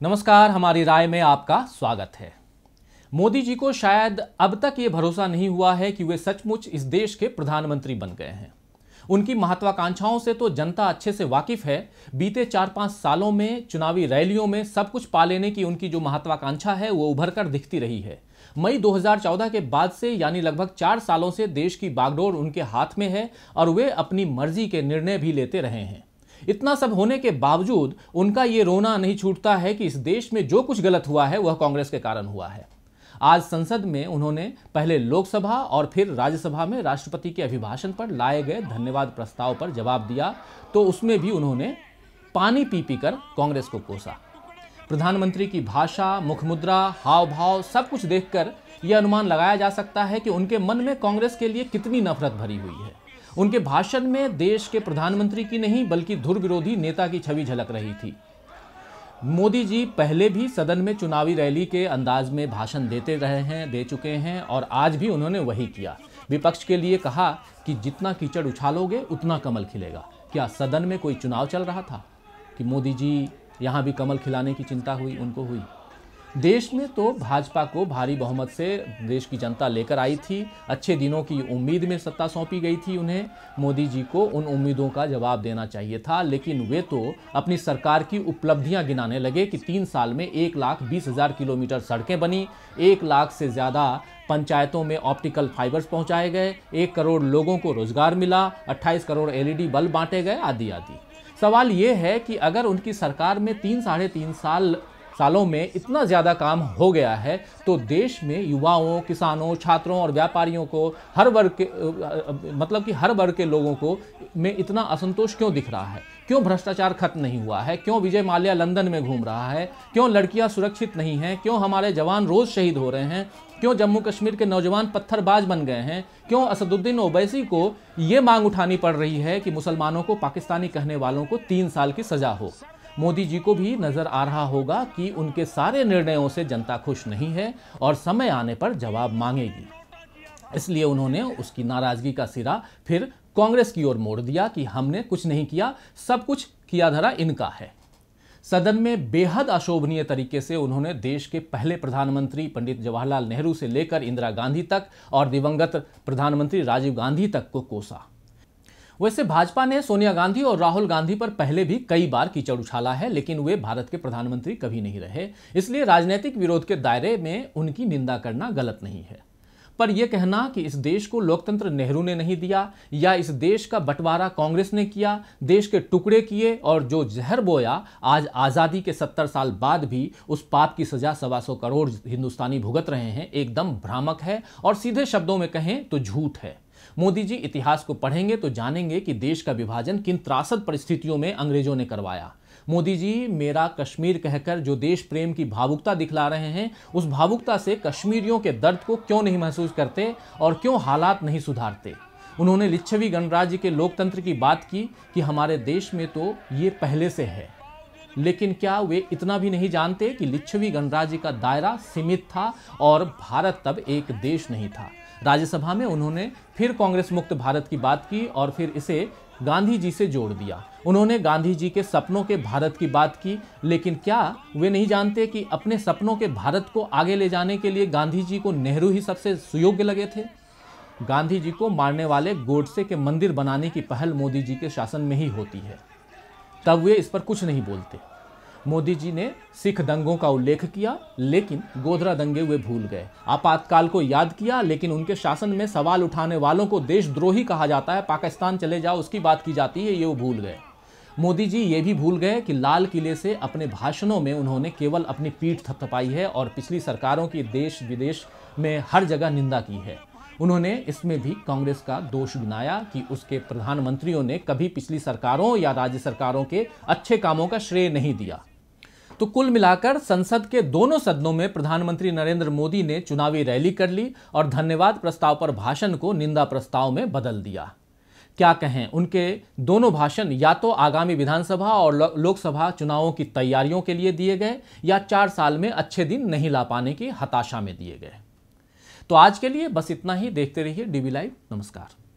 नमस्कार, हमारी राय में आपका स्वागत है। मोदी जी को शायद अब तक ये भरोसा नहीं हुआ है कि वे सचमुच इस देश के प्रधानमंत्री बन गए हैं। उनकी महत्वाकांक्षाओं से तो जनता अच्छे से वाकिफ है। बीते 4-5 सालों में चुनावी रैलियों में सब कुछ पा लेने की उनकी जो महत्वाकांक्षा है वो उभर कर दिखती रही है। मई 2014 के बाद से यानी लगभग 4 सालों से देश की बागडोर उनके हाथ में है और वे अपनी मर्जी के निर्णय भी लेते रहे हैं। इतना सब होने के बावजूद उनका ये रोना नहीं छूटता है कि इस देश में जो कुछ गलत हुआ है वह कांग्रेस के कारण हुआ है। आज संसद में उन्होंने पहले लोकसभा और फिर राज्यसभा में राष्ट्रपति के अभिभाषण पर लाए गए धन्यवाद प्रस्ताव पर जवाब दिया, तो उसमें भी उन्होंने पानी पी पी कर कांग्रेस को कोसा। प्रधानमंत्री की भाषा, मुखमुद्रा, हाव भाव सब कुछ देखकर यह अनुमान लगाया जा सकता है कि उनके मन में कांग्रेस के लिए कितनी नफरत भरी हुई है। उनके भाषण में देश के प्रधानमंत्री की नहीं बल्कि धुर विरोधी नेता की छवि झलक रही थी। मोदी जी पहले भी सदन में चुनावी रैली के अंदाज में भाषण दे चुके हैं और आज भी उन्होंने वही किया। विपक्ष के लिए कहा कि जितना कीचड़ उछालोगे उतना कमल खिलेगा। क्या सदन में कोई चुनाव चल रहा था कि मोदी जी यहाँ भी कमल खिलाने की चिंता उनको हुई? देश में तो भाजपा को भारी बहुमत से देश की जनता लेकर आई थी। अच्छे दिनों की उम्मीद में सत्ता सौंपी गई थी उन्हें। मोदी जी को उन उम्मीदों का जवाब देना चाहिए था, लेकिन वे तो अपनी सरकार की उपलब्धियां गिनाने लगे कि 3 साल में 1,20,000 किलोमीटर सड़कें बनी, 1 लाख से ज़्यादा पंचायतों में ऑप्टिकल फाइबर्स पहुंचाए गए, 1 करोड़ लोगों को रोजगार मिला, 28 करोड़ LED बल्ब बांटे गए, आदि आदि। सवाल ये है कि अगर उनकी सरकार में 3-3.5 सालों में इतना ज़्यादा काम हो गया है तो देश में युवाओं, किसानों, छात्रों और व्यापारियों को हर वर्ग के लोगों को में इतना असंतोष क्यों दिख रहा है? क्यों भ्रष्टाचार खत्म नहीं हुआ है? क्यों विजय माल्या लंदन में घूम रहा है? क्यों लड़कियां सुरक्षित नहीं हैं? क्यों हमारे जवान रोज शहीद हो रहे हैं? क्यों जम्मू कश्मीर के नौजवान पत्थरबाज बन गए हैं? क्यों असदुद्दीन ओवैसी को ये मांग उठानी पड़ रही है कि मुसलमानों को पाकिस्तानी कहने वालों को 3 साल की सजा हो? मोदी जी को भी नजर आ रहा होगा कि उनके सारे निर्णयों से जनता खुश नहीं है और समय आने पर जवाब मांगेगी। इसलिए उन्होंने उसकी नाराजगी का सिरा फिर कांग्रेस की ओर मोड़ दिया कि हमने कुछ नहीं किया, सब कुछ किया धरा इनका है। सदन में बेहद अशोभनीय तरीके से उन्होंने देश के पहले प्रधानमंत्री पंडित जवाहरलाल नेहरू से लेकर इंदिरा गांधी तक और दिवंगत प्रधानमंत्री राजीव गांधी तक को कोसा। वैसे भाजपा ने सोनिया गांधी और राहुल गांधी पर पहले भी कई बार कीचड़ उछाला है, लेकिन वे भारत के प्रधानमंत्री कभी नहीं रहे, इसलिए राजनीतिक विरोध के दायरे में उनकी निंदा करना गलत नहीं है। पर यह कहना कि इस देश को लोकतंत्र नेहरू ने नहीं दिया या इस देश का बंटवारा कांग्रेस ने किया, देश के टुकड़े किए और जो जहर बोया, आज आज़ादी के 70 साल बाद भी उस पाप की सजा 125 करोड़ हिंदुस्तानी भुगत रहे हैं, एकदम भ्रामक है और सीधे शब्दों में कहें तो झूठ है। मोदी जी इतिहास को पढ़ेंगे तो जानेंगे कि देश का विभाजन किन त्रासद परिस्थितियों में अंग्रेजों ने करवाया। मोदी जी मेरा कश्मीर कहकर जो देश प्रेम की भावुकता दिखला रहे हैं, उस भावुकता से कश्मीरियों के दर्द को क्यों नहीं महसूस करते और क्यों हालात नहीं सुधारते? उन्होंने लिच्छवी गणराज्य के लोकतंत्र की बात की कि हमारे देश में तो ये पहले से है, लेकिन क्या वे इतना भी नहीं जानते कि लिच्छवी गणराज्य का दायरा सीमित था और भारत तब एक देश नहीं था? राज्यसभा में उन्होंने फिर कांग्रेस मुक्त भारत की बात की और फिर इसे गांधी जी से जोड़ दिया। उन्होंने गांधी जी के सपनों के भारत की बात की, लेकिन क्या वे नहीं जानते कि अपने सपनों के भारत को आगे ले जाने के लिए गांधी जी को नेहरू ही सबसे सुयोग्य लगे थे? गांधी जी को मारने वाले गोडसे के मंदिर बनाने की पहल मोदी जी के शासन में ही होती है, तब वे इस पर कुछ नहीं बोलते। मोदी जी ने सिख दंगों का उल्लेख किया, लेकिन गोधरा दंगे वे भूल गए। आपातकाल को याद किया, लेकिन उनके शासन में सवाल उठाने वालों को देशद्रोही कहा जाता है, पाकिस्तान चले जाओ उसकी बात की जाती है, ये वो भूल गए। मोदी जी ये भी भूल गए कि लाल किले से अपने भाषणों में उन्होंने केवल अपनी पीठ थपथपाई है और पिछली सरकारों की देश विदेश में हर जगह निंदा की है। उन्होंने इसमें भी कांग्रेस का दोष गिनाया कि उसके प्रधानमंत्रियों ने कभी पिछली सरकारों या राज्य सरकारों के अच्छे कामों का श्रेय नहीं दिया। तो कुल मिलाकर संसद के दोनों सदनों में प्रधानमंत्री नरेंद्र मोदी ने चुनावी रैली कर ली और धन्यवाद प्रस्ताव पर भाषण को निंदा प्रस्ताव में बदल दिया। क्या कहें, उनके दोनों भाषण या तो आगामी विधानसभा और लोकसभा चुनावों की तैयारियों के लिए दिए गए या 4 साल में अच्छे दिन नहीं ला पाने की हताशा में दिए गए। तो आज के लिए बस इतना ही। देखते रहिए DV लाइव। नमस्कार।